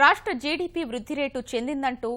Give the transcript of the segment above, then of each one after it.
రాష్ట్ర జీడీపీ వృద్ధి రేటు చెందిందంటూ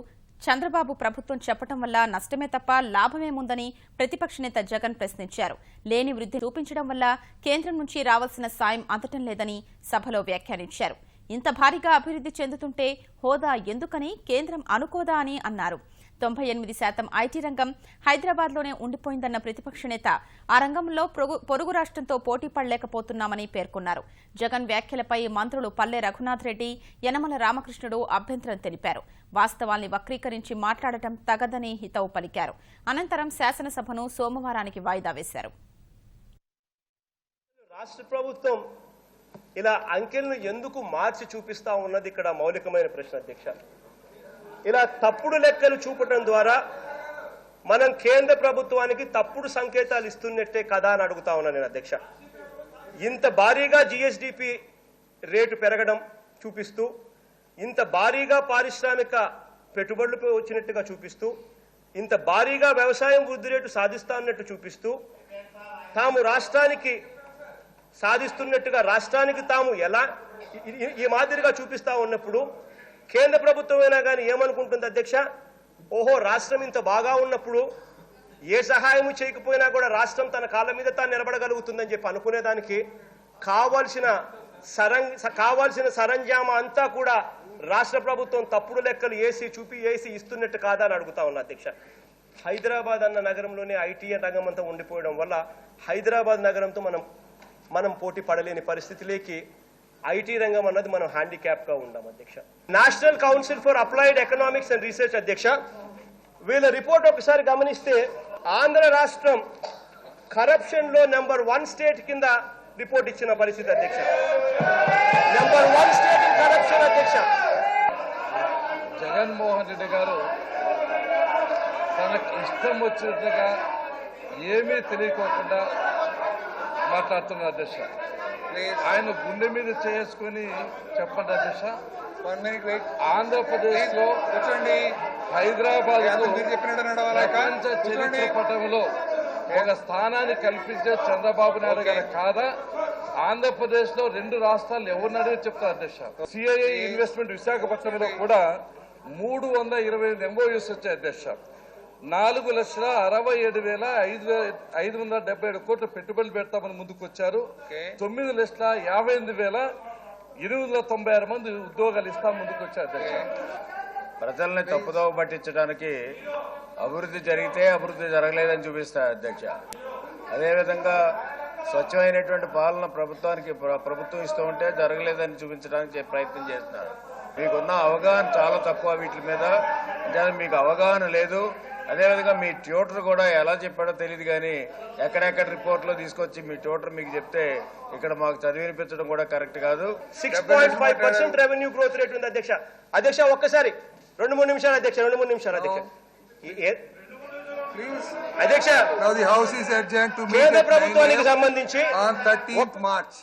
చంద్రబాబు ప్రభుత్వం చెప్పడం వల్ల నష్టమే తప్ప లాభమేముందని ప్రతిపక్ష నేత జగన్ ప్రశ్నించారు. లేని వృద్ధి చూపించడం వల్ల కేంద్రం నుంచి రావాల్సిన సాయం అందటం లేదని సభలో వ్యాఖ్యానించారు. ఇంత భారీగా అభివృద్ధి చెందుతుంటే హోదా ఎందుకని కేంద్రం అనుకోదా అని అన్నారు. 98% ఐటీ రంగం హైదరాబాద్లోనే ఉండిపోయిందన్న ప్రతిపక్ష నేత ఆ రంగంలో పొరుగు రాష్ట్రంతో పోటీ పడలేకపోతున్నామని పేర్కొన్నారు. జగన్ వ్యాఖ్యలపై మంత్రులు పల్లె రఘునాథ్ రెడ్డి, యనమల రామకృష్ణుడు అభ్యంతరం తెలిపారు. వాస్తవాల్ని వక్రీకరించి మాట్లాడటం తగదని హితవు పలికారు. అనంతరం శాసనసభను సోమవారానికి వాయిదా వేశారు. రాష్ట్ర ప్రభుత్వం ఇలా అంకెలను ఎందుకు మార్చి చూపిస్తా ఉన్నది ఇక్కడ మౌలికమైన ప్రశ్న అధ్యక్ష. ఇలా తప్పుడు లెక్కలు చూపడం ద్వారా మనం కేంద్ర ప్రభుత్వానికి తప్పుడు సంకేతాలు ఇస్తున్నట్టే కదా అని అడుగుతా ఉన్నా నేను అధ్యక్ష. ఇంత భారీగా జిఎస్డిపి రేటు పెరగడం చూపిస్తూ, ఇంత భారీగా పారిశ్రామిక పెట్టుబడులు వచ్చినట్టుగా చూపిస్తూ, ఇంత భారీగా వ్యవసాయం వృద్ధి రేటు సాధిస్తా ఉన్నట్టు చూపిస్తూ, తాము రాష్ట్రానికి సాధిస్తున్నట్టుగా రాష్ట్రానికి తాము ఎలా ఈ మాదిరిగా చూపిస్తా ఉన్నప్పుడు కేంద్ర ప్రభుత్వమైనా కానీ ఏమనుకుంటుంది అధ్యక్ష? ఓహో, రాష్ట్రం ఇంత బాగా ఉన్నప్పుడు ఏ సహాయము చేయకపోయినా కూడా రాష్ట్రం తన కాళ్ళ మీద తాను నిలబడగలుగుతుందని చెప్పి అనుకునేదానికి కావాల్సిన సరంజామా అంతా కూడా రాష్ట్ర ప్రభుత్వం తప్పుడు లెక్కలు వేసి ఇస్తున్నట్టు కాదా అని అడుగుతా ఉన్నా అధ్యక్ష. హైదరాబాద్ అన్న నగరంలోనే ఐటీ రంగం అంతా ఉండిపోవడం వల్ల హైదరాబాద్ నగరంతో మనం పోటీ పడలేని పరిస్థితిలోకి ఐటీ రంగం అన్నది మనం హ్యాండిక్యాప్ గా ఉన్నాం అధ్యక్ష. National council for applied economics and research అధ్యక్ష, వీళ్ళ రిపోర్ట్ ఒకసారి గమనిస్తే ఆంధ్ర రాష్ట్రం కరప్షన్ లో నెంబర్ 1 స్టేట్ కింద రిపోర్ట్ ఇచ్చిన పరిస్థితి అధ్యక్ష. నెంబర్ 1 స్టేట్ ఇన్ కరప్షన్ అధ్యక్ష. జగన్మోహన్ రెడ్డి గారు తనకు ఇష్టం వచ్చినట్టుగా ఏమీ తెలియకోకుండా మాట్లాడుతున్నారు అధ్యక్ష. ఆయన గుండె మీద చేసుకుని చెప్పండి అధ్యక్ష. ఆంధ్రప్రదేశ్ లో హైదరాబాద్ ప్రపంచ చరిత్ర పటంలో ఒక స్థానాన్ని కల్పించే చంద్రబాబు నాయుడు గారు కాదా? ఆంధ్రప్రదేశ్ లో 2 రాష్ట్రాలు ఎవరిని అడిగి చెప్తారు అధ్యక్ష. సిఐఐ ఇన్వెస్ట్మెంట్ విశాఖపట్నంలో కూడా 328 MOUs వచ్చాయి అధ్యక్ష. 4,67,577 కోట్ల పెట్టుబడులు పెడతామని ముందుకు వచ్చారు. 9,58,896 మంది ఉద్యోగాలు ఇస్తాం ముందుకు వచ్చారు. ప్రజల్ని తప్పుదోవ పట్టించడానికి అభివృద్ధి జరిగితే అభివృద్ధి జరగలేదని చూపిస్తారు అధ్యక్ష. అదేవిధంగా స్వచ్ఛమైనటువంటి పాలన ప్రభుత్వం ఇస్తూ ఉంటే జరగలేదని చూపించడానికి ప్రయత్నం చేస్తున్నారు. మీకున్న అవగాహన చాలా తక్కువ వీటి మీద, మీకు అవగాహన లేదు. అదేవిధంగా మీ ట్యూటర్ కూడా ఎలా చెప్పాడో తెలియదు, కానీ ఎక్కడెక్కడ రిపోర్ట్లో తీసుకొచ్చి మీ ట్యూటర్ మీకు చెప్తే ఇక్కడ మాకు చదివినిపించడం కూడా కరెక్ట్ కాదు. 6.5% రెవెన్యూ గ్రోత్ రేట్ ఉంది అధ్యక్ష. అధ్యక్ష ఒక్కసారి 2-3 నిమిషాలు అధ్యక్ష, 2-3 నిమిషాలు అధ్యక్ష. అధ్యక్ష, Now the House is adjourned to meet కేంద్ర at 9 ప్రభుత్వానికి సంబంధించి on 13th March.